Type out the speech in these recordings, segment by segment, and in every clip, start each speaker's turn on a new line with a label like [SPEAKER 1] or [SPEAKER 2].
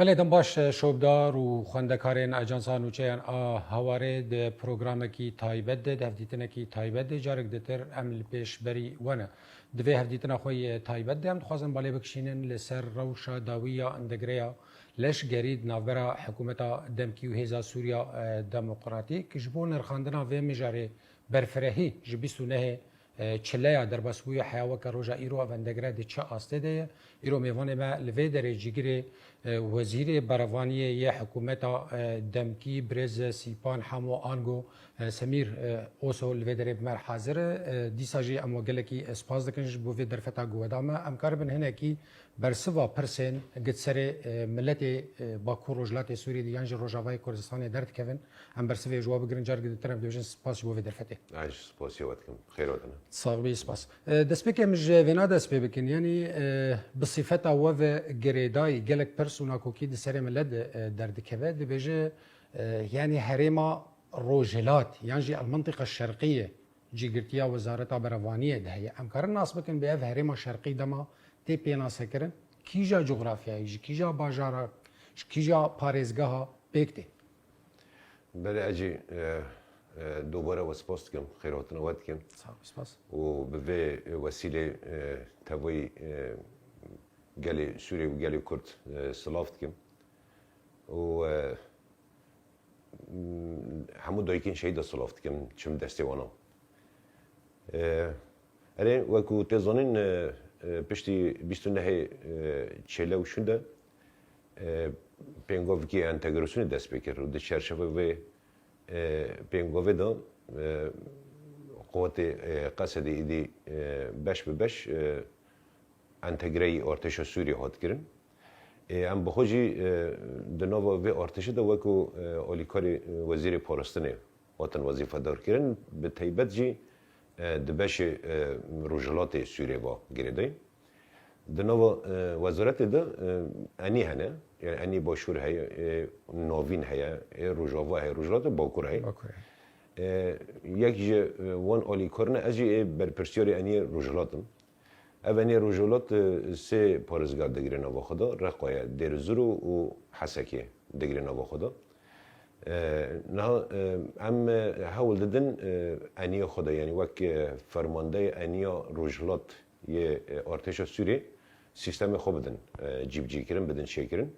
[SPEAKER 1] بله دم باش شوبدار و خوندکارین اجانسا نوچهان هواره ده پروگرام کی تایبت ده هفدیتنه کی تایبت ده جارک دتر عمل پیش بری ونه دوی هفدیتنه خوی تایبت ده هم خوازن بالی بکشینن لسر روشا داویا اندگریا لش گرید نابرا حکومتا دمکی و هیزا سوریا دموکراتی کجبو نرخاندنا و مجاره برفرهی جبیستو نه چلیا در بسوی حیاوک روجا ایرو اندگره ده چه آسته ده ایرو میوانه ما لوی در جگری وزیر بروانی یه حکومت دمکی برز سیپان حمو آنگو سمیر اوسو لوی در بمر حاضر دیساجی امو گلکی اسپاس دکنش بوی در فتا گودام امکار بن هنه کی برسوا پرسن گت سر ملت باکو روجلات سوری دیانج روجاوای کردستان درد کفن ام برسوا جواب گرن جار گد ترم دوجن سپاس بوی در فته
[SPEAKER 2] عايش سپاس یواتکم خیر ودنا
[SPEAKER 1] صاحبی سپاس دست بکم مج وینا دست بکن یعنی بصفتا و گریدای گلک پرسونا کوکی د سر ملت درد کفه دی بجه يعني هريما روجلات يعني المنطقة الشرقية جيجرتيا وزارة بروانية ده هي أمكار الناس بكن بيف هريما شرقي دما تي بينا سكرن كيجا جغرافيا كيجا باجارا كيجا باريزگاها بيكتي
[SPEAKER 2] بله اجي دوباره وسپاس کم خیراتنا ود کم
[SPEAKER 1] سپاس
[SPEAKER 2] و به وسیله تبوی گلی سوری و گلی کرد سلافت کم و همون دایکین شهید سلافت کم چم دسته وانا اره وکو تزانین پشتی بیستو نه چله و شنده پینگوف کی انتگراسیون دست بکر و ده چرشفه و پینگوه دا قوات قصد ایدی بش به بش انتگری ارتش سوری هات کرن ام بخوجی دنوا و ارتش دا وکو اولیکاری وزیر پارستانه وطن وظیفه دار کرن به تایبت جی دبش روجلات سوری با گریده دنوا وزارت دا انی هنه يعني اني باشور هي نوین هي روجاوا هي روجلات باکور هي یک وان آلی کارن اجی بر پرسیاری اني روجلاتم اوانی روجلات سه پارزگار دگیر نوا خدا رقایه درزرو و حسکیه دگیر نوا خدا نه ام حول دادن اني خدا يعني وک فرمانده اني روجلات یه ارتش سوری سیستم خوب بدن جیب جی کردن بدن چی کردن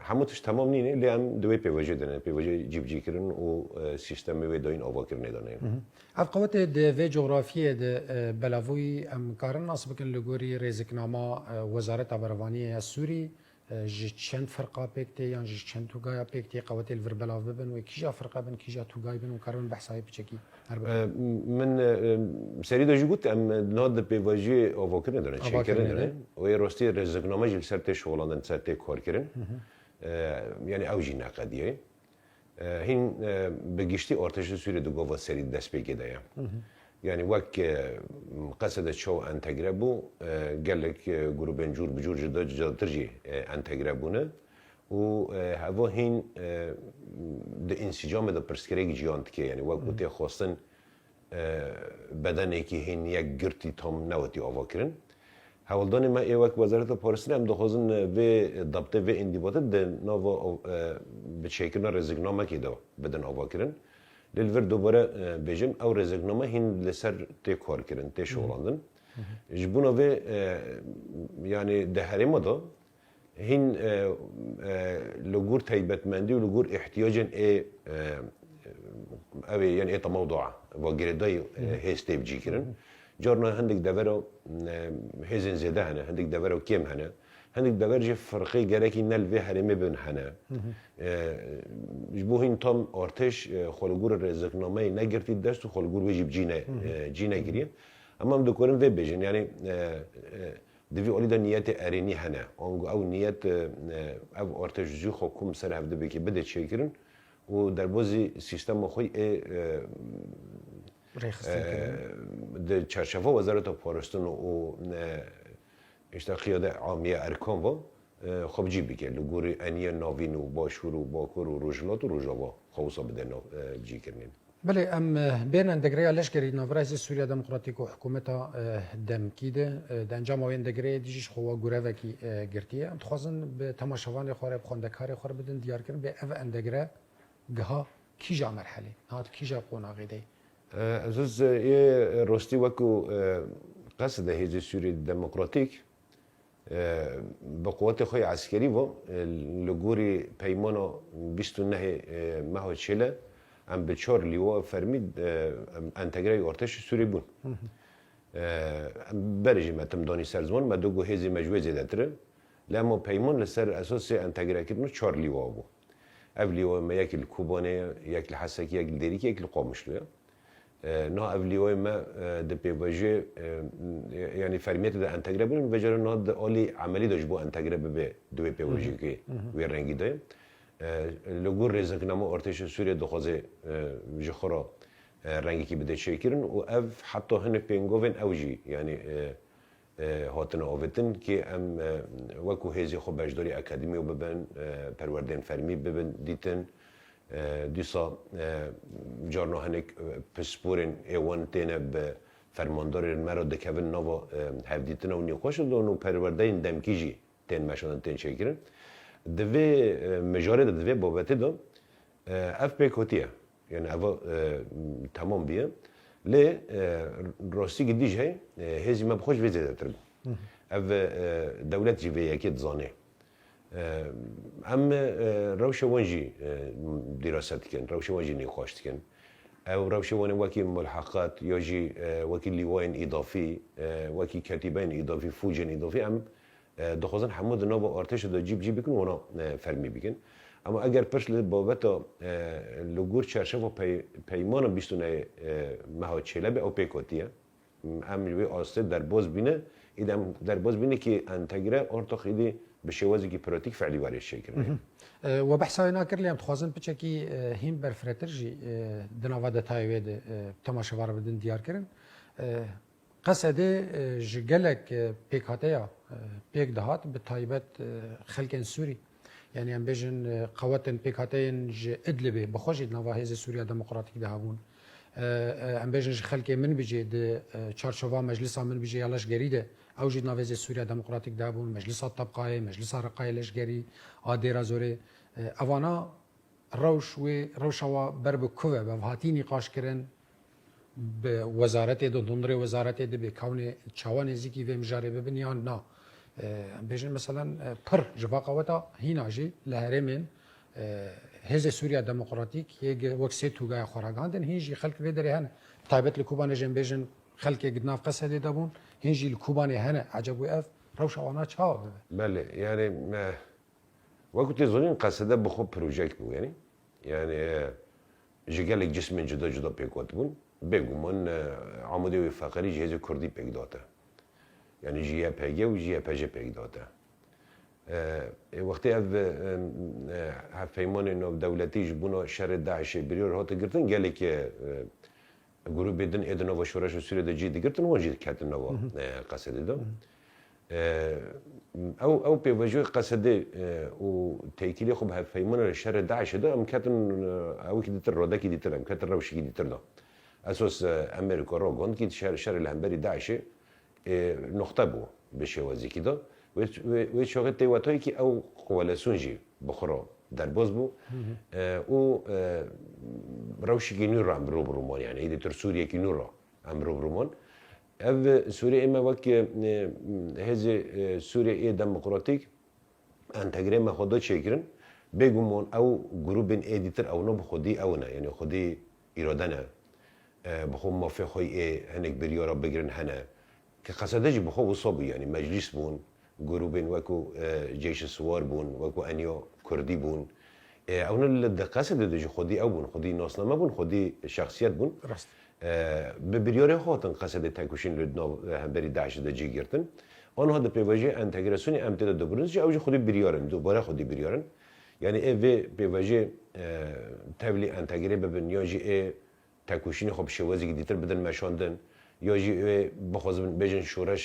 [SPEAKER 2] همونش تمام نینه لیم دوی پیوجه دنه پیوجه جیب جی کردن و سیستم وی داین آوا کردن دانه
[SPEAKER 1] اف قوت د جغرافیه د بلاوی ام کارن ناس بکن لگوری رزقنامه وزارت بروانی سوری چند فرقه پکتی یا چند توگای پکتی قوت الور بلاو ببن و کیجا فرقه بن کیجا توگای بن و کارون بحثای بچکی
[SPEAKER 2] من سری داشتی گفت ام ناد پیوجه آوا کردن دانه چی کردن و راستی رزقنامه جل سرت شغلان سرت کار کردن یعنی اوجی نقدیه هین بگیشتی ارتش سوری دو گاوا سری دست بگیده يعني وك قصد شو انتجربو قال لك جروبين جور بجور جدا ترجي انتجربونا و هوا هين ده انسجام ده برسكريك جيانت كي يعني وك وتي خاصن بدني كي هين يك جرتي توم نوتي أفكرن هولداني ما وك وزارة البارسين هم دخوزن و ضبط و اندباط ده نوا بتشكلنا رزقنامه كده بدن أفكرن للور دوباره بجم او رزقنامه هین لسر تی کار کردن تی شغلاندن جبونا و يعني ده هرم دا هین لجور تایبتمندی و لجور احتیاجن اوی يعني تموضع وجردای هستی بجی کردن جارنا هندك دورو هزن زده هنه هندك دورو کم هنه هندك دورج فرقي جركي نل في هرمي بن هنا جبوهين تام ارتش خالجور رزقنامه نگرتید دست و خالجور بيجيب جينا گريه اما هم دكورن في بيجن يعني دفي اوليدا نيات اريني هنا او نيات او ارتش زو حكوم سر هفده بكي بده شكرن و در بازي سيستم خوي ده چرچفه وزارت پارستان و اشتا قیاده عامیه ارکان و خب جی بگه لگوری انیه ناوین و باشور و باکور و روجلات و روجاوا خوصا بده جی کرنین
[SPEAKER 1] بله ام بین اندگری لشکری نوراز سوریا دموکراتیک و حکومتا دم کیده د انجام و اندگری دیجش خو گوره وکی گرتیه ام تخوازن به تماشاوان خوره بخوندکار خوره بدن دیار کردن به اف اندگره گها کیجا مرحله هات کیجا قوناغی دی
[SPEAKER 2] اساس راستی وکو قصد هیز سوری دموکراتیک به قوات خوی عسکری و لگوری پیمانو 29 ماه چله ام به 4 لیوا فرمید انتگری ارتش سوری بون برجی متم دانی سرزمان ما دو هیزی مجوز دتره لما پیمان لسر اساس انتگری کردن 4 لیوا بو اف لیوا ما یک الکوبانه یک الحسکی یک الدریکی یک القامشلوه نه اولیوی ما د پیواژه یعنی فرمیت د انتگره بودن و جرا نه د عالی عملی داشت بو انتگره به دو پیواژه که وی رنگی ده لگور رزقنامه ارتش سوریه دخوازه جخورا رنگی که بده شکرن و اف حتی هن پینگوین اوجی یعنی هاتن آوتن که ام وکو هزی خو بجداری اکادمی و ببن پروردن فرمی ببن دیتن دیسا جارنا هنک پسپورن ایوان تینه به فرماندار مرا دکون نوا هفدیتنا و نیوکاش دونو پروردین دمکیجی تین مشان تین شکرن دوی مجاره دوی بابته دو اف پیکوتیه یعنی اوا تمام بیه لی راستی گدیج هی هزی ما بخوش ویزه دتر اف دولت جیوه یکی زانه ام روش وانجی دراسات کن روش وانجی نقاش کن او روش وان وکی ملحقات یاجی وکی لیوان اضافی وکی کتیبین اضافی فوجن اضافی ام دخوازن حمود نو ارتش دو جیب بکن ونا فرمی بکن اما اگر پرش بابتا لگور چرشه و پیمان بیستونه مها چلبه او پیکوتیه ام جوی آسته در باز بینه ایدم در باز بینه که انتگره ارتاخ ایدی به شوازی که پراتیک فعلی وارد شکل
[SPEAKER 1] و بحثای ناکر لیم تخوازن بچکی هیم برفرتر جی دناوا دتایوید تماشاوار بدن دیار کرن قصده جگلک پیکاتیا پیک دهات به تایبت خلق سوری یعنی ام بیژن قواتن پیکاتین ج ادلبه بخوشید نوا هیز سوریا دموکراتیک دهابون ام بیژن خلق من بجی د چارچوبا مجلس من بجی یالاش گریده او جد نویز سوریا دموکراتیک دابون مجلس طبقای مجلس رقای لشگری آدیرا زوره اوانا روشوا برب کوه به هاتی نقاش کرن به وزارت دو دندر وزارت دو به کون چوان زیکی و مجاره ببینیان نه بیشتر مثلا پر جوا قوتا هیناجی لهرمن هز سوریا دموکراتیک یک وقتی توگای خورگاندن هیچی خلق بدره هن تایبت لکوبان جنب بیشتر خلق گدناف قصه دابون هنجي الكوباني هنا عجبوا اف روش وانا تشاو
[SPEAKER 2] بله يعني ما وقت يظنين قصده بخو بروجيكت بو يعني جيجالك جسم جدا جدا بيكوت بون بيگومون عمودي فقري جهاز كردي بيك داتا يعني جيا بيجي وجيا بيجي بيك داتا وقتی هفیمان انو دولتی جبونا شر داعش بریور هات گرتن گلی که گروه بدن ادنا و شورش سوریه ده جدی گرتن و جدی کاتن نوا قصده دو او پیوجوی قصده و تأکیلی خوب هفیمان شر داعش ده ام کاتن او کی دیتر راده کی دیتر ام کاتن روشی کی دیتر ده اساس امریکا را گوند کی شر الهمبری داعش نقطه بو بشه وزیکی ده و شاید تیواتایی که او قوالسونجی بخورا در باز بو او روشی که نور هم رو برومان یعنی ایده تر سوریه که نور هم رو برومان او سوریه اما وقت هز سوریه ای دموکراتیک انتگره ما خدا چیکرن بگومان او گروبین ایدیتر او نه بخودی او نه یعنی خودی اراده نه بخو مافی خوی هنگ بریارا بگیرن هنه که قصده جی بخو وصابی یعنی مجلس بون گروبین وکو جیش سوار بون وکو انیا کردی بون اونا لدقاسه دیجی خودی او بون خودی ناسنامه بون خودی شخصیت بون
[SPEAKER 1] راست
[SPEAKER 2] به بریاره خاطن قصد تکوشین لدنا همبری داعش ده جی گرتن آنها ده پیواژه انتگراسیونی امتداد دبرنز جا اوج خودی بریارن دوباره خودی بریارن یعنی او پیواژه تولی انتگره ببن یا جی تکوشین خب شوازی دیتر بدن مشاندن یا جی بخوازن بجن شورش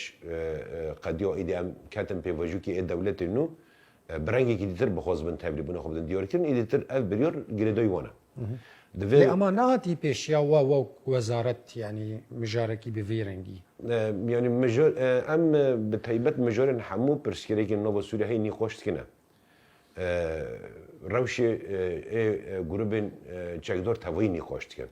[SPEAKER 2] قدیا ایدی ام کتم پیواژو کی دولت نو برنگی که دیتر بخواست بن تبلیغ خود دیار کردن دیتر اف بریار گریدای وانه
[SPEAKER 1] لی اما نهاتی پیشیا و وزارت یعنی مجارکی به وی رنگی
[SPEAKER 2] يعني مجال ام بتايبت مجال حمو برسكريك نوفا سوريا هي نيقوشت كنا روشي جروبين تشاكدور تاوي نيقوشت كن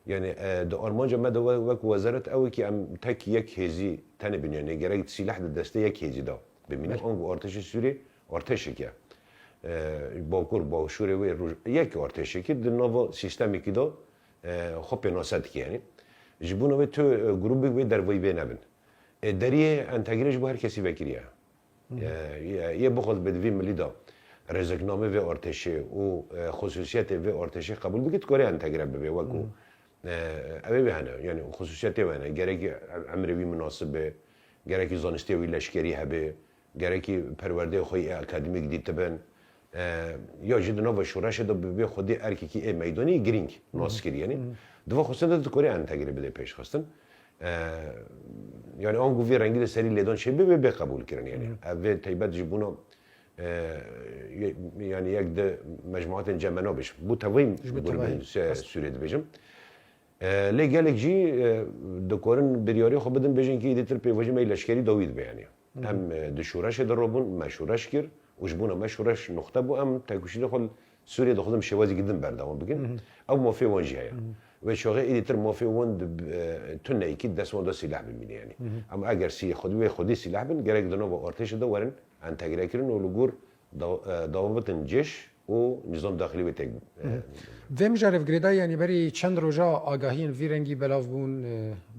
[SPEAKER 2] يعني دو أرمانجا ما دو وك وزارة أو كي ام تك يك هزي تاني بن يعني جريت سلاح الدستة يك هزي دا بمين أنغو أرتش سوري أرتش كيا باكور باشوري وي يك أرتش كي دنوفا سيستمي كده خب ناسد يعني جبونه به تو گروهی به در وی بینابن دریه انتگرش با هر کسی وکریه یه بخواد بدوی ملی دا رزقنامه و ارتشه و خصوصیت و ارتشه قبول بگید کاری انتگره به وکو اوه به هنه یعنی خصوصیت و هنه گرکی امروی مناسبه گرکی زانستی و لشکری هبه گرکی پرورده خوی اکادمیک دیت بن یا جدنا و شورش دا به خودی ارکی کی میدانی گرینگ ناسکری یعنی دو خصوصیت تو کاری انتگره بده پیش خواستن یعنی آن گویی رنگی سری لیدان شه به قبول کردن یعنی اوه تایبت جبونا yani یک de mecmuatın cemena beş. Bu tavayım grubun sürede beşim. Le gelek jî dikorin biryarî xwe bidin bêjin ki îdîtir pêvajî me leşkerî dawî dibe yani. Em di şûreşê de robûn me şûreş kir û ji bûna me şûreş nuxte bû em tekuşînê xwe Sûriyê dixwazim şêwazî gidin berdewam bikin. Ew mafê wan jî heye. Ve şoxê îdîtir mafê wan tunekî dest wan da sîlah bimîne yani. Em eger wê xwedî sîlah bin gerek di nava artêşê de werin entegre kirin û li gor dawabıtın ceş o nizam daxilî ve tek.
[SPEAKER 1] Vê mijarev girêda yani berî çend roja agahiyên vî rengî belav bûn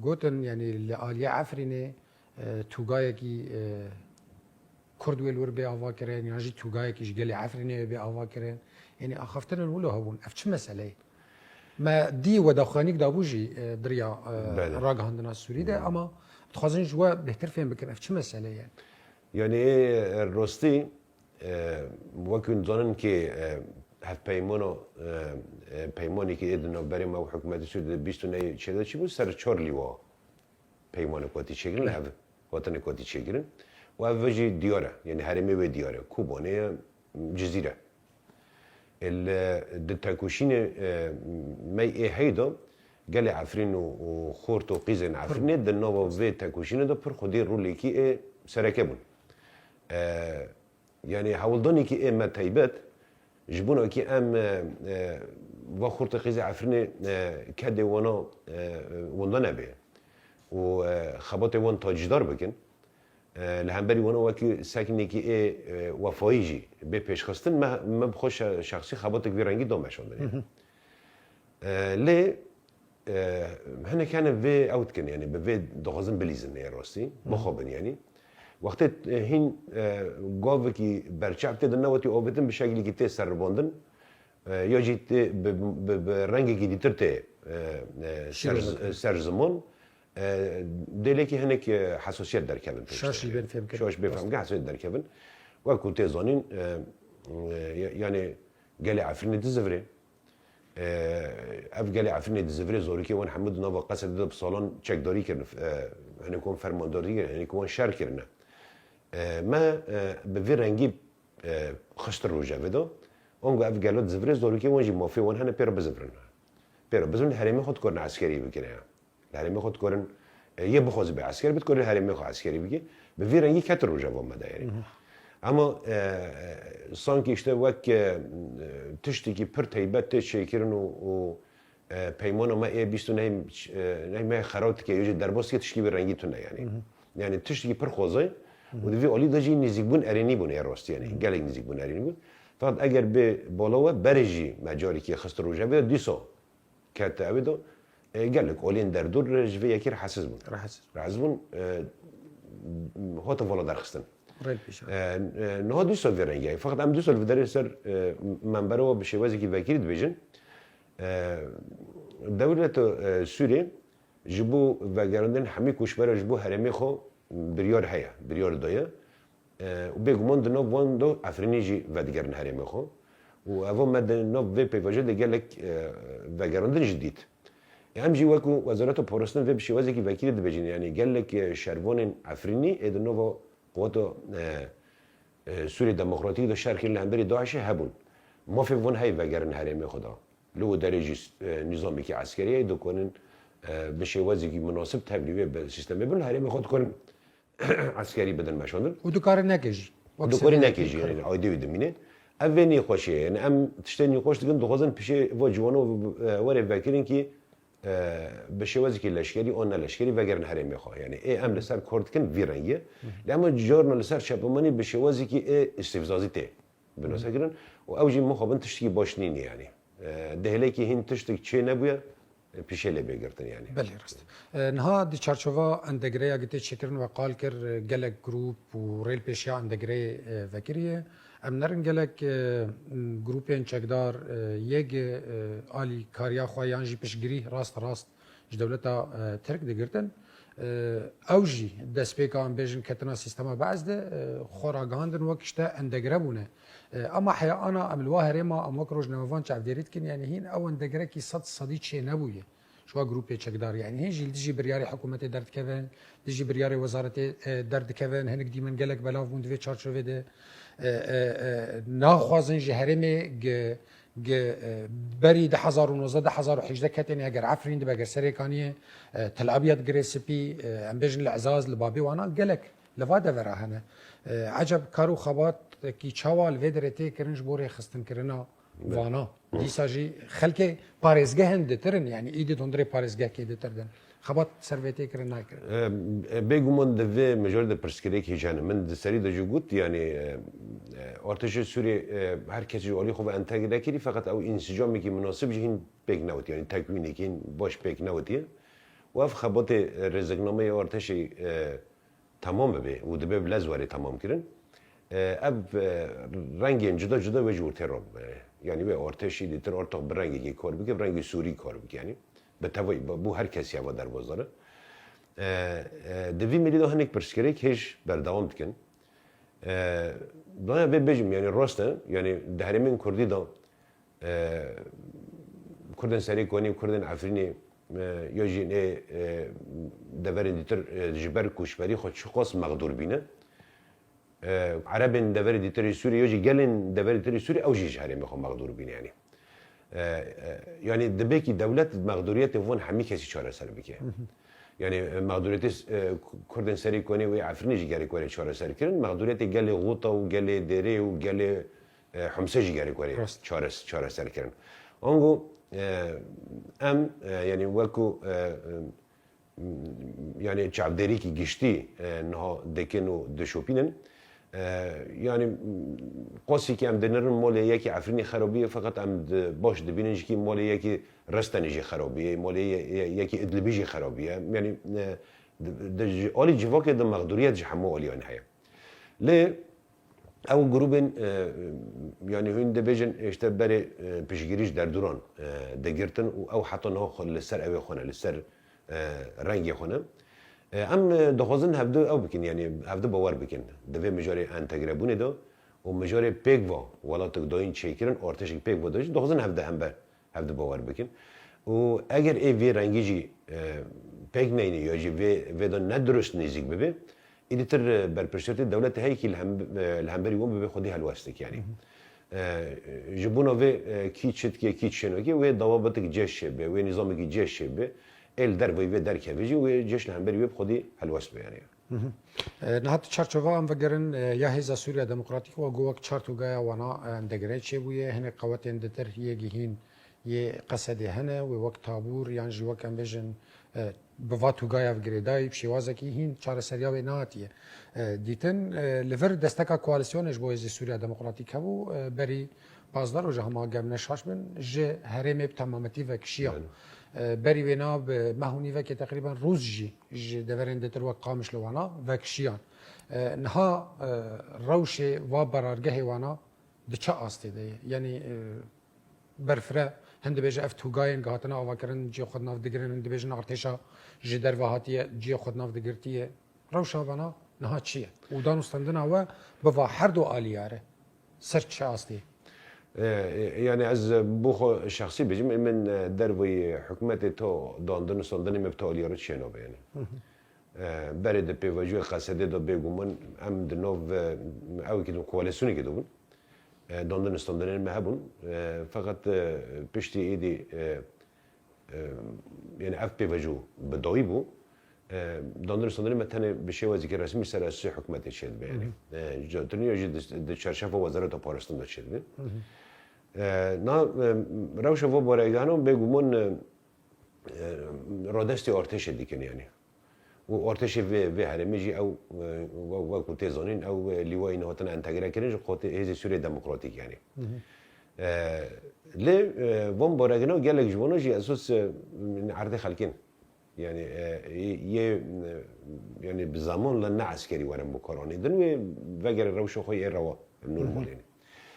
[SPEAKER 1] gotin yani li aliye Efrînê tûgayekî Kurd wê li wir bê ava kirin yan jî tûgayekî ji gelê Efrînê bê ava kirin yani axaftinên wilo hebûn ev çi meseleyê me dî wedaxwanîk dabû jî diriya ragihandina Sûrî de ama dixwazin ji we bêhtir fêm bikin ev çi meseleyê ye
[SPEAKER 2] Yani rastî وەکوون زانن کە هەفپەیمانە پەیمانێکی ئێدن بەرێ مە حکوومەتی سوود بیستونە چێدا چی بوو سەر چۆر لیوە پەیمانە کۆتی چێگرن هەv هاتنە کۆتی چێگرن و ئەڤژی دیارە یعنی هەرێمێ وێ دیارە کوبانەیە جزیرە تەکوشینە مەی ئێ هەیدا gelê Efrîn û xort û qîzên Efrînê di nava vê tekuşînê de pir xwedî rolekî ê sereke bûn yani hewldanekî ê me taybet ji bona kî em va xurta qîzê Efrînê kedê wana wanda nebe û xebatê wan tacidar bikin li hemberî wana wekî sekinekî ê wefayî jî bê pêşxistin me bi xwe şexsî xebatek vî rengî da meşandin lê hinek hene vê ew dikin yani bi vê dixwazin bilîzin ê rastî bixwabin yani وقتی هین گاوی که برچاپ تدن نوتی آبتن به شکلی که تی سرباندن یا جیت به رنگی که دیتر تی سرزمان دلی که هنک حساسیت در کبن شاش بفهم که حساسیت در کبن و کوتی زانین یعنی گلی عفرینی دزفره اف گلی عفرینی دزفره زوری که وان حمد نوا قصد ده بسالان چک داری کردن هنی کون فرمانداری کردن هنی کون شر کردن ما به وی رنگی خستر روجه ودا اونگو اف گلات زفره زوری که وانجی مافی وان هنه پیرا بزفرن پیرا بزفرن هرمی خود کردن عسکری بکنه هرمی خود کردن یه بخواز به عسکر بید کردن هرمی خود عسکری بگی به وی رنگی کتر روجه وان مده یعنی اما سانکی اشته وک تشتی که پر تیبت شکرن و پیمان ما ای بیستو نه خرات که یوجد درباس که تشکی به رنگی تونه یعنی تشتی که پر خوازه و دوی علی داشتی نزیکبون ارینی بونه راست یعنی گله نزیکبون ارینی بود فقط اگر به بالا و برجی مجالی که خست روزه بده دیسا کت اویدو گله کولین در دور رجوی یکی حساس بود حساس بود هات والا درخستن نه دیسا ورنگی فقط ام دیسا وداره سر منبره و بشوازی که وکیل بیشن دولت سوریه جبو وگرندن همه کشور جبو هرمی خو بریار هیا بریار دایا و بگمان دنو وان دو افرینی جی ودگرن هرمی خو و اول مد نو و پیواجه دگلک وگرندن جدید هم جی وکو وزارت پرستان و بشوازی که وکیل دبیجین یعنی گلک شروان افرینی ادنو قوت سوری دموکراتیک دو شرکی لهمبری داعش هبون ما فی ون های وگرن حریم خدا لو درجه نظامی که عسکری دو کنن به شوازی که مناسب تبلیغ به سیستم ببین حریم خود کنن عسکری بدن مشاندن
[SPEAKER 1] و دو کار نکش
[SPEAKER 2] دو کاری نکیجی یعنی عادی بدمینه اولی خوشه یعنی ام تشتنی خوش دیگه دو خزن پیش و جوانو وره وکیلین که به شوازی که لشکری آن لشکری وگرن حریم میخواه یعنی ای ام لسر کرد کن ویرنگه اما جارنا لسر شبمانی به شوازی که ای استفزازی ته بنوسه کردن و اوجی مخابن تشتی باش نینی یعنی دهلی که هین تشتی چه نبوده پیشه لی بگرتن یعنی
[SPEAKER 1] بله راست نها دی چارچوبا اندگری اگه چکرن و قال کر گلک گروپ و ریل پیشیا اندگری وکریه ام نرن گلک گروپین چکدار یک آلی کاریا خوایان جی پیشگیری راست ج دولتا ترک دگرتن اوجی دست پیکان بیشن کتنا سیستما بعضده خوراگاندن وکشته اندگره بونه اما حیانا املواه ما ام وکروج نوان چعبدیریت کن یعنی هین او اندگره کی صدی چه نبویه شو گروپی چکدار یعنی هین جیل دیجی بریاری حکومت درد کردن دیجی بریاری وزارت درد کردن هنگ دیمن گلک بلاف بوند و چارچوبه ده ناخوازن جهرمه گ بری 2019 2018 کتنی اگر عفرین ده بگر سریکانیه تل ابيض گریسپی ام بیجن العزاز لبابی وانا گلک لواده وراهنه عجب کارو خبات کی چوال ودرته کرنج بوری خستن کرنا وانا دیسا جی خلک پارێزگه هەن دترن یعنی ئیدی تۆندرێ پارێزگەکێ دتردن خەبات سەرێتێکردن ناکرد
[SPEAKER 2] بێگومان دەوێ مژۆر دە پرسکرێک هیجانە من دەسەری دەجوگوت یعنی ئۆرتەژە سووری هەر کەسی ئۆلی خۆ بە ئەنتەگرەکردی فقط ئەو ئینسیجامێکی مناسب هین پێک نەوت یعنی تەکوینێکی هین باش پێک نەوتیە و ئەف خەباتێ ڕێزەکنامەی ئۆرتەشی تەمام ببێ و دەبێ لە زوارێ تەمامکردن ئەب ڕەنگێن جدا جدا وێ جوورتێ ڕۆ yani ve ortaşi ditir ortak bir rengi ki kor bike rengi Suri kor bike yani betavay bu herkes ya var derbozları devi milli de hanek perskerek hiç berdavam diken bana ve bejim yani rosta yani dehremin kurdi da Kurden seri koni Kurden Afrini yojin deverin ditir jiber kuşberi xo çıqos mağdur bine عربن دفر دیتری سوری یوجی گلن دفر دیتری سوری اوجی جهری میخوام مقدور بین یعنی دبی کی دولت مقدوریت وون همی کسی چاره سر بکه یعنی مقدوریت کردن سری کنی و عفرینی جیگری کنی چاره سر کردن مقدوریت گل غوطا و گل دره و گل حمسه جیگری کنی چاره سر کردن آنگو ام یعنی وکو yani çavderi ki geçti naha dekeno deşopinen yani qosi ki em denerin moleye ki afrini xarabiye fakat em baş dibinin ki moleye ki rastanici xarabiye moleye ki idlibici xarabiye yani ali civak de mağduriyet cihamu ali anhaya le ev grubun yani hünde bejin işte beri pişgiriş derduran degirtin ev hatta naha xol ser ev xona ser رنگی خونه ام دخوازن هفته او بکن یعنی هفته باور بکن دوی مجاری انتگرابونه دو و مجاری پیک و ولی تقداین چیکرن ارتشی پیک و داشت دخوازن هفته هم بر هفته باور بکن و اگر ای وی رنگی جی پیک نینی یا جی وی دو ندرست نزیک ببی ایدیتر بر پرشرت دولت هایی که الهمبری وم ببی خودی هلواستک یعنی جبونا وی کی چت کی چنو کی وی دوابط جيش به وی نظام کی جيش به el dervey ve derkeveci ve ceşle hemberi ve khodi helwas be yani.
[SPEAKER 1] نهات چارچوبا ام وگرن یا هیزا سوریا دموکراتیک و گوک چارتوگایا وانا اندگره چه بویه هنه قواتین دتر یگهین یه قصده هنه و وقت تابور یان جو کم بجن بواتوگایا وگریدای بشوازه کی هین چار سریا و ناتیه دیتن لور دستکا کوالسیونش بو هیزا سوریا دموکراتیک بو بری بازدار و جهما گمنه شاش من ج هرم تمامتی و کشیا بری وینا به مهونی و که تقریبا روز جی دورند تر و قامش لوانا و کشیان نها روش و برارگه وانا به چه آسته ده یعنی برفره هند بیج افتوگاین گهاتنا آوا کرن جی خود ناف دگرن هند بیج نارتشا جی در وهاتیه جی خود ناف دگرتیه روش وانا نها چیه و دانستندن و بوا هر دو آلیاره سر چه آسته
[SPEAKER 2] yani az bu şahsi bizim من دروي حكومتي تو داندن سندن مبتاليار شنو يعني برای پیوجوی قصده دا بگومن ام دنوب اوی که دو کوالسیونی که دو داندن استاندرین مهبون فقط پشتی ایدی یعنی اف پیوجو بدایی بو داندن استاندرین متنه بشه وزی که رسمی سر اساس حکومت شد بیانی جاتونی اجی د چرشف وزارت پارستان داد شد نا روش و بارگانو بگومن رادستی ارتش دیکن یعنی و ارتش و هرمیجی او کوتیزانین او لیوای نهاتن انتگره کردن قوت حزب سوریه دموکراتیک یعنی لی وام بارگانو گلک جوانو جی اساس عرض خلکین yani yani bir zamanla ne askeri varım bu koroniden ve vegere revşo khoy erwa normal yani.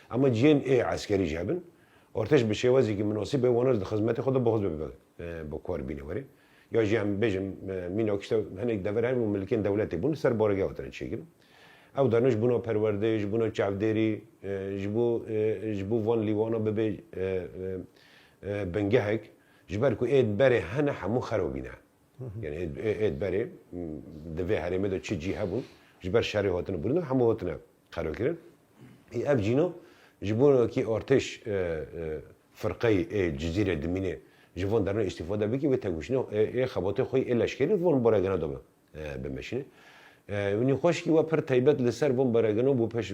[SPEAKER 2] Ama cihen askeri jabin ortaş bir şey vazi ki münasip ve onlar da hizmeti khoda boğaz bu kar bine var. Ya cihen bejim min işte hani devre bu mülkin devleti bunu ser barage oturan çekim. Ev danış buna perverde, buna çavderi, bu van livana bebe bengehek جبر کو اید بره هنه همو خرابینه یعنی اید بره دوی هرمه دو چی جی هبون جبر شهری هاتنه برند همو هاتنه خراب کردن ای اف جینو جبون کی ارتش فرقه جزیره دمینه جوان درن استفاده بکی و تگوشنه ای خباته خوی الاشکری وون براگنا دو بمشینه ونی خوش کی و پر تایبت لسر وون براگنا بو پیش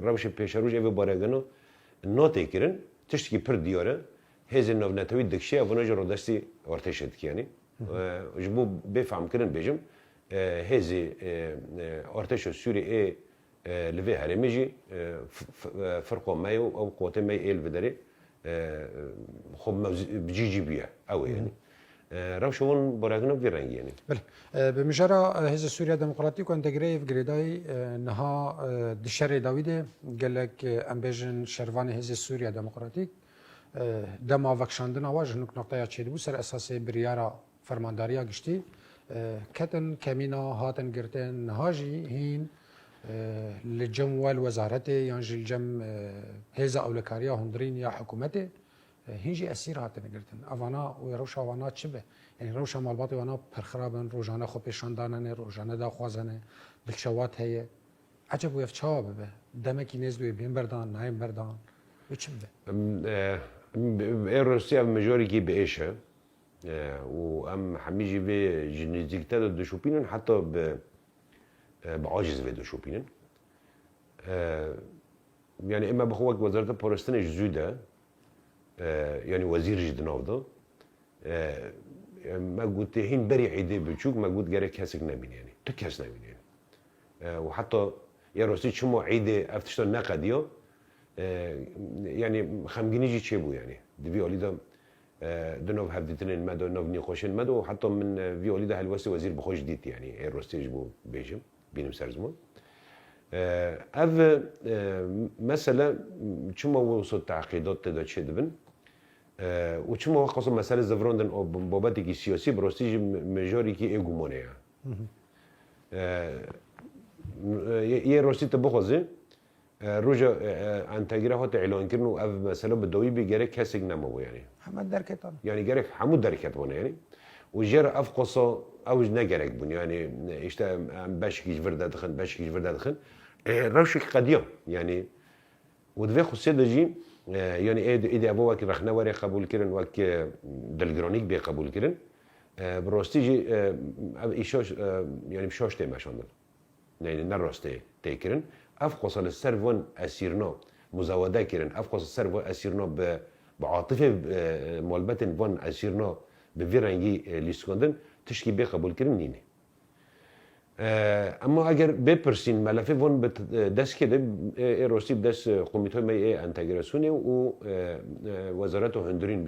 [SPEAKER 2] روش پیشروج ای براگنا نوت کردن تشکی پر دیاره هزین نوبنتوی دکشی اونا جو رودستی ارتشت کیانی جبو بفهم کردن بیشم هزی ارتش سوریه لوی هرمیجی فرق مایو او قوت مای ایل بدری خب بجی بیه او یعنی روشون براگنو بیرنگی یعنی
[SPEAKER 1] بله به مجرا حزب سوریه دموکراتیک و انتگریه و گریدای نها دشر داوید گلک امبیجن شروان حزب سوریه دموکراتیک دما وکشاندن آواز نک نقطه چیدی بود سر اساس بریارا فرمانداریا گشتی کتن کمینا هاتن گرتن نهاجی هین لجم والوزارت یعنی الجم هزا اولکاریا هندرین یا حکومت هنجی اسیر هاتن گرتن اوانا و روش اوانا چه به یعنی روش مالبات اوانا پرخرابن روزانه خوب پیشاندانه روزانه داخوازنه دلشوات هی عجب ویف چه به دمکی نزدوی بین بردان نایم بردان و چه به
[SPEAKER 2] روسیا مجاری کی بهشه و ام حمیجی به جنزیکتا دو شوپینن حتی بعاجز به دو شوپینن yani اما بخواد وزارت پرستان جزوده yani وزیر جدنافده ما قلت هين بري عيدي بتشوك ما قلت جاري كاسك نبين يعني تكاس نبين يعني وحتى يا روسي شمو عيدي افتشتو نقديو yani خمگینی چه بود یعنی ویولی دا دنو هفدیتن المدو نو نیخوش المدو حتی من ویولی دا هلوسی وزیر بخوش دیت یعنی روستیج بو بیجم بینم سرزمان اف مثلا چما وصل تعقیدات دا چه دبن و چما وقت مثلا زفراندن او بابتی کی سیاسی بروستیج مجاری کی اگومونه یه روستی تبخوزه روجا انتگره هات اعلان کردن و اف مثلا بدوی بگره کسی نمو یعنی
[SPEAKER 1] همه درکتان
[SPEAKER 2] یعنی گره همو درکت بونه یعنی و جر اف قصا اوج نگرک بون یعنی اشته بشکیج ورده دخن بشکیج ورده دخن روش قدیم یعنی و دوی خصوصی دجی یعنی ایده ابو وقت رخنه وری قبول کردن وقت دلگرانیک بی قبول کردن براستی جی ایشاش یعنی بشاش تیمشاندن یعنی نراسته تیکرن اف قصال السرفون اسيرنا مزاوده كيرن اف قصال السرفون اسيرنا بعاطفه مالبتن فون اسيرنا بفيرنجي ليسكوندن تشكي بي قبول كيرن نيني اما اگر بپرسین ملفه فون دست كده روسي دست قوميتو مي انتجراسيوني و وزارته هندرين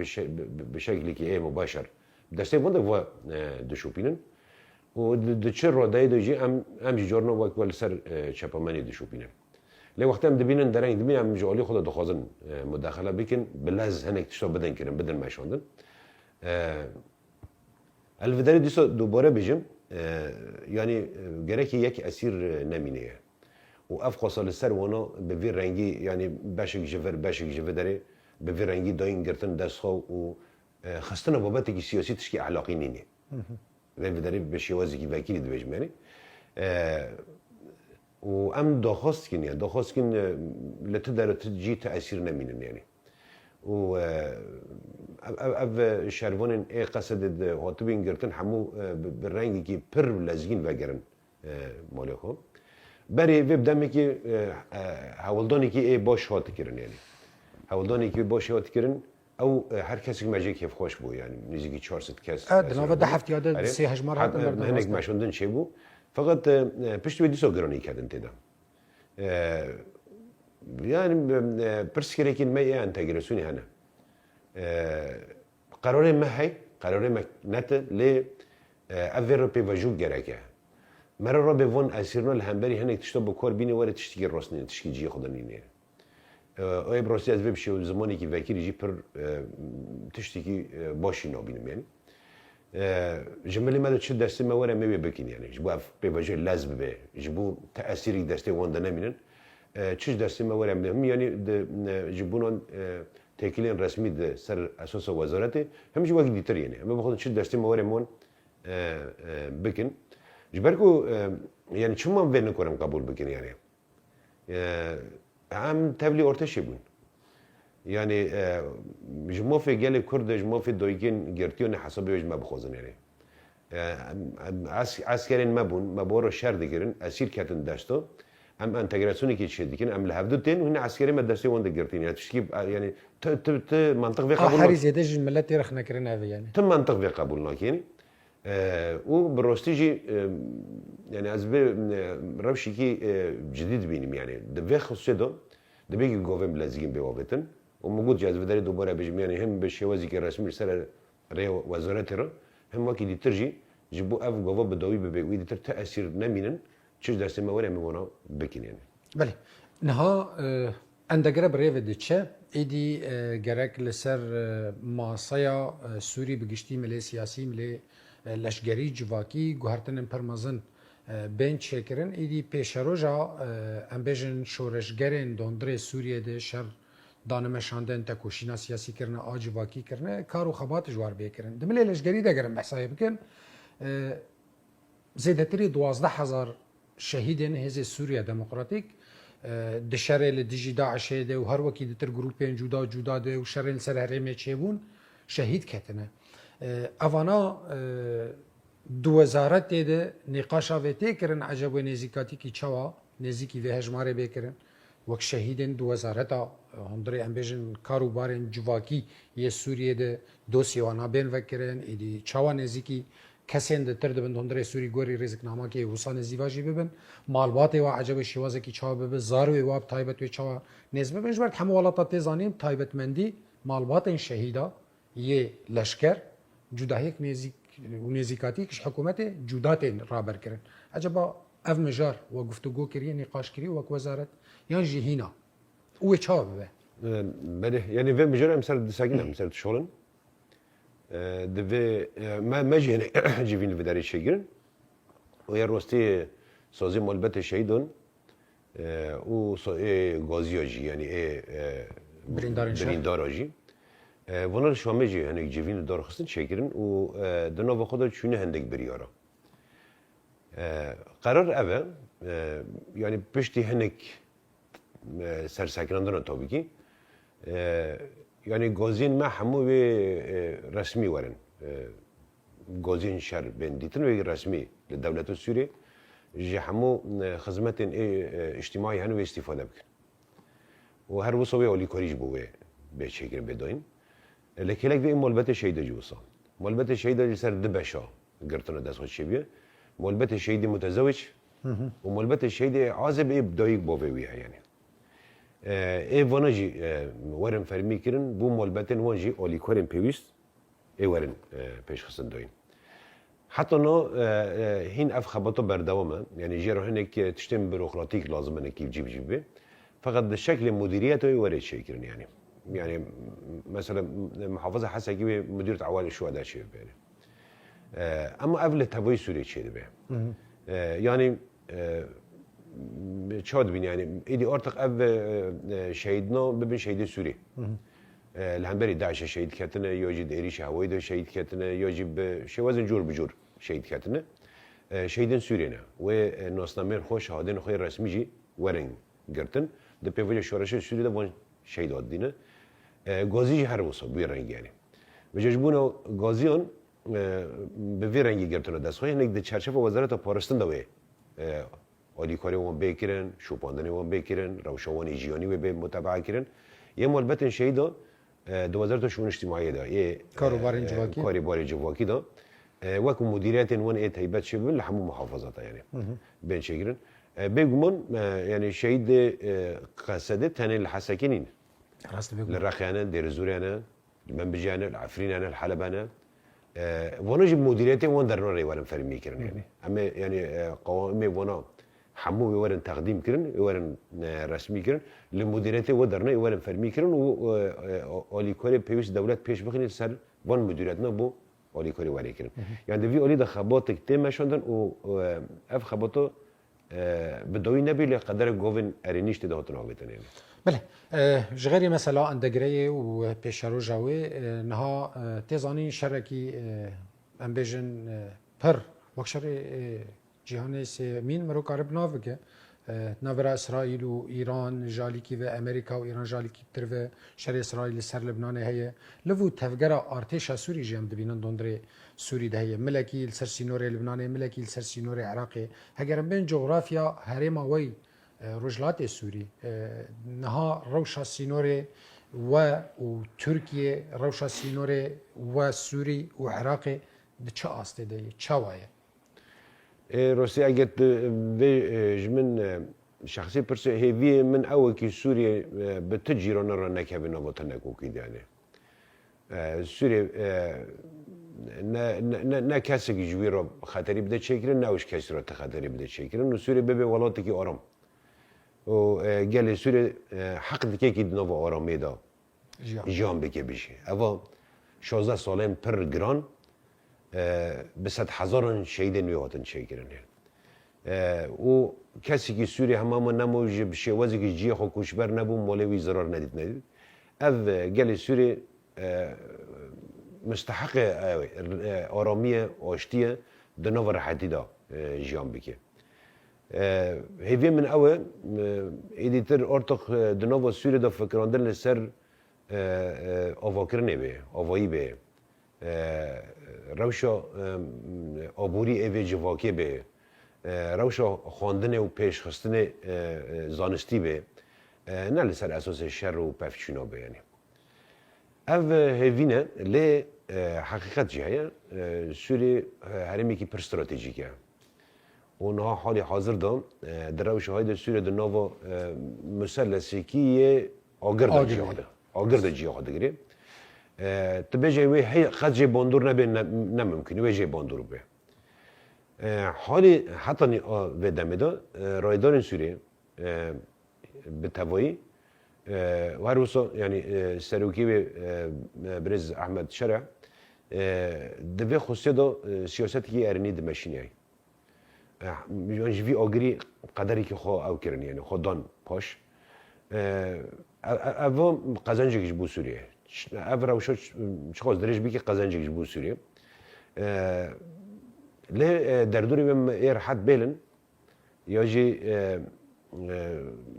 [SPEAKER 2] بشكل كي مباشر دسته فون دو دشوبينن و دچه رادای دوجی ام جورنا وقت ول سر چپامانی دشوپینه لی وقت هم دبینن درنگ دبین ام جوالی خود دخوازن مداخله بکن بلز هنک تشتا بدن کرن بدن ماشاندن الوداری دیسا دوباره بیجم یعنی گرکی یک اسیر نمینه و اف خاصال سر وانا به وی رنگی یعنی بشک جفر داره به وی رنگی داین گرتن دست خو و خستن بابتی که سیاسی تشکی اخلاقی نینه ve بداری به شیوازی که وکیلی دویجم یعنی و ام دخواست کن یعنی دخواست کن لته در جی تأثیر نمینن یعنی و اف شروان ای قصد هاتبین گرتن همو برنگی که پر لزگین وگرن مالی خو بری وب دمی که هولدانی که ای باش هات کرن یعنی هولدانی که باش هات کرن او هر کسی که مجی کیف خوش بو یعنی نزدیکی 400 کس
[SPEAKER 1] دنوا ده هفت یاد سه هجمار هات
[SPEAKER 2] هنگ مشوندن چه بو فقط پشت ویدی سو گرانی کردن تیدا yani pırs gerekin me entegrasyonu hana. Kararı me hay, kararı me nete le evvero pevajul gereke. Merara be von asirnal hemberi hanek tişta bu kor bini var tiştiki rosnin tişkici xudanini. O ebrosi az bir şey zamanı ki vekili ji per tiştiki başına binim yani. جمله ما تشد دسته ما ورا ما بكين يعني جبوا بوجه لازم به جبوا تاثير دسته وند نمينن تشد دسته ما ورا هم يعني جبونن تكلين رسمي ده سر اساس وزارته هم جوا ديتر يعني ما باخذ تشد دسته ما ورا مون بكين جبركو يعني شو ما بين كورم قبول بكين يعني عم تبلي اورتشي بون yani jmofi gelip Kurd jmofi doykin gertiyon hesabı jma bixozun yani askerin mabun maboro şer dikirin asil katin daşto am entegrasyonu ki çedikin am lehvdu ten hune askeri medrese wonda gertin yani tişki yani te mantık ve kabul
[SPEAKER 1] هاري زيادة جن ملت رخنا كرنا في يعني
[SPEAKER 2] te mantık ve kabul nakini o brostici yani az bir revşi ki ciddi benim yani de ve xussedo de begi govem lazım bewabetin وموجود جاز بدري دوباره بجم يعني هم بالشوازي كرسمي سر ري وزارته هم وكي دي ترجي جبو اف غوفا بدوي ببي ويدي تر تاثير نمينن تشج درس ما ولا موانا بكين يعني
[SPEAKER 1] بله نها اندگره بريف دچه ايدي گرك لسر ماسايا سوري بگشتي ملي سياسي ملي لشگري جواكي گوهرتن پرمازن بين شكرن ايدي پیشروجا امبيجن شورشگرن دوندري سوريا ده شر دانمشاندن تکوشینا سیاسی کرنه آجواکی کرنه کارو خبات جوار بیکرن دملی لشگری ده گرم بحثای بکن زیدتری 12,000 شهیدن هزه سوریه دموکراتیک دشره لدیجی داعشه ده و هر وکی دتر گروپین جدا ده و شرین سر هرمه چیبون شهید کتنه اوانا دو وزارت ده نقاشا و تکرن عجب و نزیکاتی کی چوا نزیکی و هجماره بیکرن وک شهیدن دو وزارتا هندری امبیجن کاروبارن جواکی یه سوریه ده دوسی و نابین وکرن ایدی چوا نزیکی کسین ده تر دبن هندری سوری گوری رزق نامه که وسان زیواجی ببن مالبات و عجب شوازه کی چوا ببن زارو و واب تایبت و چوا نزبه بنش برد همه ولات تزانیم تایبت مندی مالبات این شهیدا یه لشکر جداهیک نزیک و نزیکاتی کش حکومت جدات رابر کرن عجبا اف مجار و گفتگو کریه نقاش کریه و وزارت يعني جهينا هو تشاب
[SPEAKER 2] بله يعني في مجرد مثلا دساقنا مثلا شغلن دفي ما جهنا جيفين في داري شيء ويا روستي سوزي ملبت شيدون و غازيوجي يعني برينداراجي ونر شامجي يعني جيفين دار خصن شيكرن و دنا بخدا شونه هندك بريارا قرار اول يعني بشتي هنك سرسکناندن tabii ki yani gazin ma hamu ve resmi varın gazin şer benditin ve resmi devletin Suriye hamu hizmetin içtimai hani ve istifade bikin ve her bu soğuya oli korij bu ve beşekir bedoin lekelek ve malbete şeyde jusa malbete şeyde ser dbeşa gırtına dest hoşçebiye malbete şeyde mutezavviç ve malbete şeyde azib ibdayik boveviye yani ای وانجی ورن فرمی کردن بو مالبتن وانجی آلی کارن پیوست ای ورن پیش خستن داین حتی نه هین اف خباتو بردوامه یعنی جرا هنک تشتم بروکراتیک لازمه نکیف جیب فقط به شکل مدیریت ای ورد شی کردن yani مثلا محافظه حسا کی مدیریت عوال الشهداء شی yani اما اول تبوی سوریه چی به yani شاد بین yani ایدی artık ev şehidna bibin şehidi Suriye. Lehemberi Daesh şehit ketine, ya cid eriş havayı da şehit ketine, ya cid şevazın jor bujur شهید کتنه شهیدن سوریه و ناسنامه خوش شهادن خوی رسمی جی ورنگ گرتن ده پیوچ شورش سوریه ده وان شهید دینه گازی هر وسط بی رنگی یعنی و ججبون گازیان به وی رنگی گرتن دست خوی هنگ ده چرچف وزارت پارستان دوی آلیکاری وان بیکرن شوپاندنی وان بیکرن روشوان ایجیانی و به متابعه کردن یه مالبت شهید دو وزارت شؤون اجتماعی دا یه کاروبار جواکی دا وکو مدیریت وان ای تایبت شبه لحمو محافظات یعنی بین شکرن بگمان یعنی شهید قصده تنه الحساکینین للرخیانه دیرزوریانه منبجانه العفرینانه الحلبانه وانا جب مدیریت وان در نوع ریوارن فرمی کرن یعنی اما یعنی قوام وانا حمو يورن تقديم كرن يورن رسمي كرن لمديريته ودرنا يورن فرمي كرن و اولي كوري بيوس دولت پیش بخني سر وان مديريتنا بو اولي كوري وري كرن يعني في اولي ده خباطك تم شوندن و اف خباطو بدوي نبي لقدر جوفن ارينيش تدهتن اوبتن يعني
[SPEAKER 1] بله جغيري مثلا اندگري و پیشرو جاوي نها تيزاني شركي امبيجن پر وكشري جهانی سه مین مرو کارب ناو که ناورا اسرائیل و ایران جالیکی و امریکا و ایران جالیکی تر و شر اسرائیل سر لبنان هیه لو تفجر ارتش سوری جام دبینن دندره سوری ده هیه ملکی سر سینور لبنان ملکی سر سینور عراق هگر بین جغرافیا هرم وی رجلات سوری نها روشا سینور و ترکیه روشا سینور و سوری و عراق ده چه آسته ده چه وایه
[SPEAKER 2] روسيا قالت بجمن شخصي برس هي من اول كي سوريا بتجي رونا نكابي نوبتنا كوكيد يعني سوريا نا كاسك جويرو خاطري بدا تشكرن ناوش كاسرو تخاطري بدا تشكرن وسوريا بيبي ولاتكي ارام و قال سوريا حق دكي نوفا ارامي دا جام بكي بيشي اوا 16 سالين پر جران به 100,000 شهید نیوهاتن شکرن و کسی که سوری همه نموج بشه وزی که جیه خو کشبر نبود مالوی ضرر ندید او گل سوری مستحق آرامی آشتیه دنو راحتی دا جیان بکه هیوی من اوه ایدیتر ارتق دنو سوری دا فکراندن لسر آواکرنه به آوایی به روشا آبوری ایوی جواکی به روشا خواندن و پیشخستن زانستی به نه لسر اساس شر و پفچونا به یعنی او هیوینه لی حقیقت جهه سوری هرمی که پر استراتژیکه اونها حال حاضر دام در روش های سوری در ناو مثلثی که آگرد جهاده گیره تبجي وي هي خد جي بندور نبي نممكن وي جي بندور به حالي حتى في دمدا رايدار سوريا بالتوي وهروسا يعني سروكي برز احمد شرع دبي خصيدا سياستي ارني دمشيني يعني في اغري قدري كي خو او كرن يعني خدان باش اول قزنجي بو سوريا افرا وشو شخص درج بيكي قزنجي جبو سوريا له دردوري بم اير حد بيلن يجي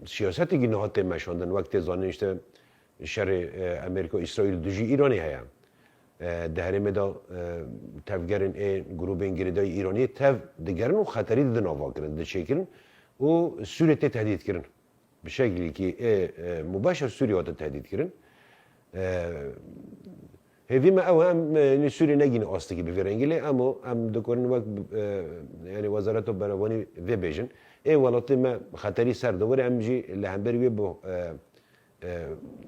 [SPEAKER 2] سياساتي جي نهات مشاندن وقت زاني işte شر امريكا اسرائيل دجي ايراني هيا دهرمه دا تفگرن گروه انگریدای ایرانی تف دگرن و خطری دن آوا کرن ده شکرن و سوریه تهدید کرن به شکلی که مباشر سوریه تهدید کرن هذي ما أو أم نسوري نجين أصلي بفرنجلي أما أم دكورن وقت يعني وزارته بنواني في بيجن ولات ما خطري سر دوره أم جي اللي هم بروي بو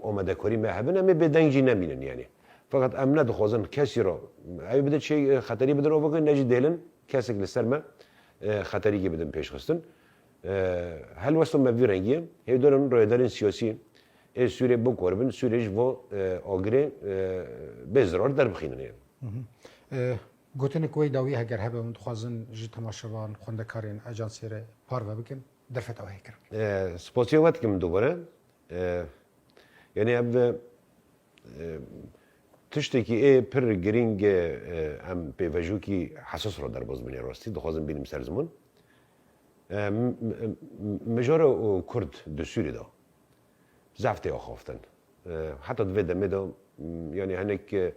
[SPEAKER 2] آماده کاری ما هبن أما بدنجي نمینن يعني فقط أم ندخوازن کسی را أي بدت شيء خطری بدن آوا کن نجی دلن کسی که لسر ما خطری که بدن پیش خستن هل وصل ما فرنجيه هي دارن رایدارن سیاسی سوریه با کاربن سوریش و آگره به ضرر در بخینن یعنی.
[SPEAKER 1] گوتن کوی داوی هگر هبه من خوازن جی تماشاوان خوندکارین اجانسی ر پارو بکن در فتاوی کرد.
[SPEAKER 2] سپاسیوات کم دوباره یعنی اب تشتكي ايه پر گرینگ ام پیوجو کی حساس رو در باز بینی راستی دخوازم بینیم سر زمان مجار کرد دو سوری دا زفته آخافتن حتی دوی دمه دا یعنی هنک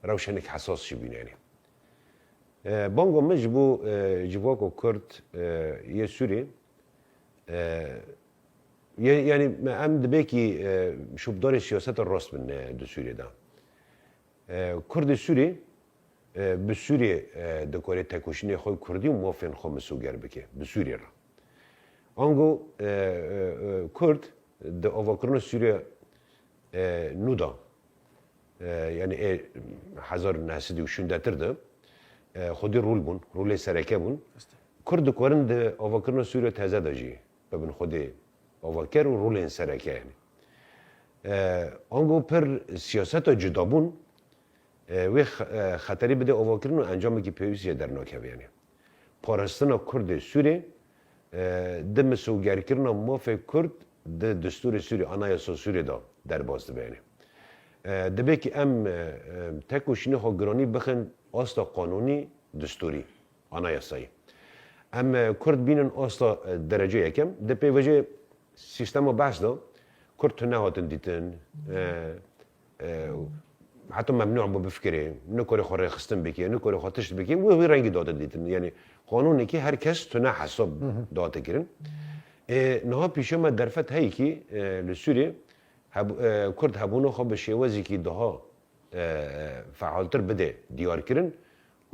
[SPEAKER 2] روشنک حساس شی بینی یعنی بانگو مجبو جواکو کرد یه سوری یعنی ام دبیکی شبدار سیاست راست من دو سوری دا کرد سوری به سوریه دکاره تکوشنی خوی کردی و موافقن خو مسوگر بکه به سوریه را آنگو کرد د آواکرون سوریه نودا یعنی 1916 ده خودی رول بون رول سرکه بون کرد دکارن د آواکرون سوریه تازه داجی ببین خودی آواکر و رول سرکه یعنی آنگو پر سیاست جدا بون و خطری بده آواکرین و انجامی که پیوسیه در ناکوه یعنی پارستان کرد سوری ده مسوگر کردن موافق کرد ده دستور سوری آنایاسا سوری دا در باز ده یعنی دبه که ام تکوشینی خوا گرانی بخن آستا قانونی دستوری آنایاسایی ام کرد بینن آستا درجه یکم ده پیوجه سیستم بحث دا کرد تو نهاتن دیتن حتی ممنوع بو بفکره نکاره خوره خستن بکی نکاره خاطرش بکی و هی رنگی داده دیدن یعنی قانونی که هر کس تو نه حساب داده کرن نه پیش ما درفت هایی که لسوری کرد هبونو خواب شیوازی که دها فعالتر بده دیار کرن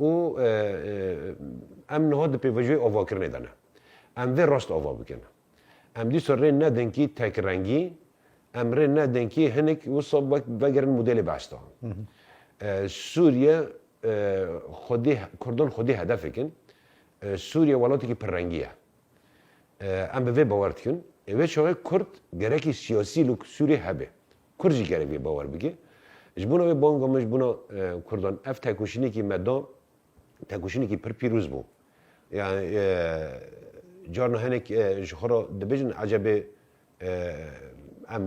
[SPEAKER 2] و ام نه ده پیوجوی آوا کرنه دانه ام ده راست آوا بکن ام دی سر ندن کی تک رنگی امره ندن کی هنک وصل بگرن مدل بسته سوریه خودی کردن خودی هدف کن سوریه ولاتی که پررنگیه ام به باورد کن و چه کرد گرکی سیاسی لک سوریه هبه کردی گرکی باور بگه جبونا به بانگامش بونا کردان اف تکوشینی که مدام تکوشینی که پر پیروز بو یعنی جارنا هنک جخورا دبیجن عجبه ام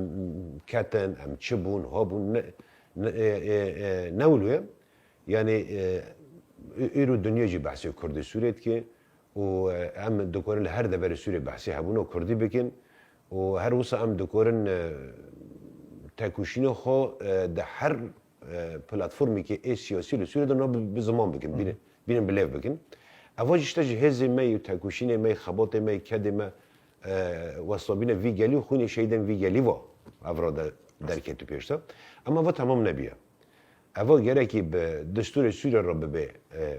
[SPEAKER 2] کتن ام چبون هابون نولوه یعنی ایرو دنیا جی بحثی کردی سوریت که و ام دکورن هر دبر سوری بحثی هبونو کردی بکن و هر وسا ام دکورن تکوشینو خو ده هر پلتفرمی که ای سیاسی لسوری دارن به زمان بکن بینن بلیف بکن اواجش تا جهاز می و تکوشین می خبات می کد می واسطابین وی گلی و خونی شیدن وی گلی و افراد درک تو پیشتا اما و تمام نبیه اول گره که به دستور سوریه را به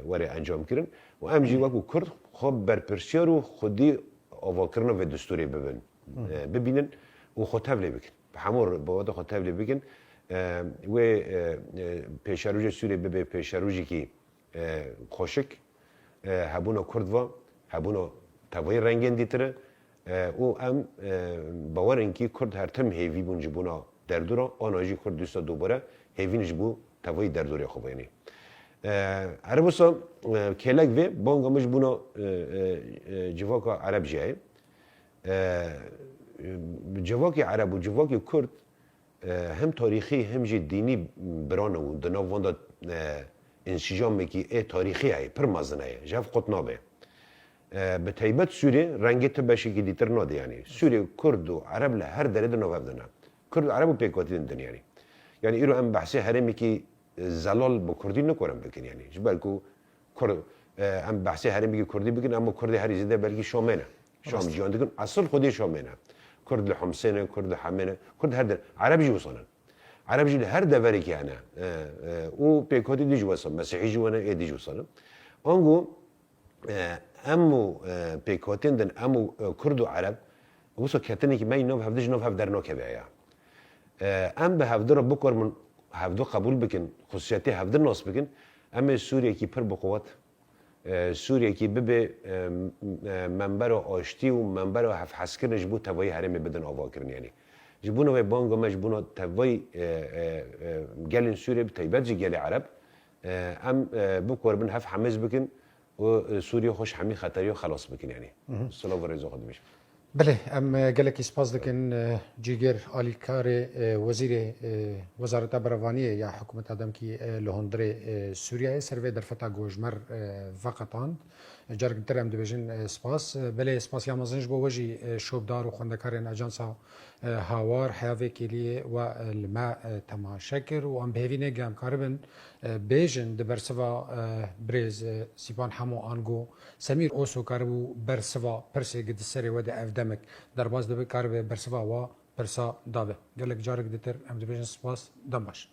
[SPEAKER 2] وره انجام کردن و ام جیوکو کرد خواب برپرسیار و خودی آواکرنا و دستوری ببینن و خود تبلی بکن همور با وقت خود تبلی بکن و پیشروج سوریه به پیشروجی که خوشک هبونا کرد و هبونا توای رنگین دیتره او ام باورن کی کرد هر تم هیوی بون جبونا دردورا آناجی کرد دوستا دوباره هیوین جبو توای دردوری خوب یعنی عربوسا کلک و بانگامش بونا جواکا عرب جای جواکی عرب و جواکی کرد هم تاریخی هم جی دینی برانه و دناواندا انسجامی که ای تاریخی هی پر مازنه هی جاف قطنابه به تایبت سوریه رنگی تباشی که دیتر ناده یعنی سوریه کرد و عرب له هر درد نواب دنا کرد و عرب پیکاتی دن یعنی ایرو ام بحثی هرمی که زلال با کردی نکورم بکن یعنی بلکو کرد ام بحثی هرمی که کردی بکن اما کردی هری زده بلکی شامنه شام جیان دکن اصل خودی شامنه کرد لحمسنه کرد حمنه کرد هر در عرب جی وصلن عرب جی هر دوری که انا او پیکاتی دیج وصل مسیحی جوانه ای دیج وصلن آنگو امو پیکاتین دن امو کرد و عرب وصل کتنی که من نوف هفدش نوف هفدر ناکه یا ام به هفدر را بکر من هفدو قبول بکن خصوصیتی هفدر ناس بکن اما سوریه کی پر بقوت سوریه کی به منبر آشتی و منبر هف حسکر نجبو توایی حرمی بدن آوا کرن یعنی جبونا و بانگا مجبونا توایی گلین سوریه بتایبت جی گل عرب ام بکر بن هف حمز بکن و سوریه خوش حمی خطری و خلاص بکن یعنی صلاح و رضا خود میشه
[SPEAKER 1] بله ام گلکی سپاس دکن جیگر آلیکار وزیر وزارت بروانی یا حکومت آدم کی لهندر سوریه سروی در فتا گوجمر فقطان جرگ درم دبیجن سپاس بله سپاس یا مزنج بو وجی شوبدار و خندکارن اجانسا هاوار حیاوی کلیه و الماء تماشکر و ام بهوینه گام کاربن بیجن دبرسوا برز سیبان همو آنگو سمیر اوسو کاربو برسوا پرسه گد سری ود افدمک در باز دبی کارب برسوا و پرسا دابه گلک جارک دتر ام دبیجن سپاس دم باش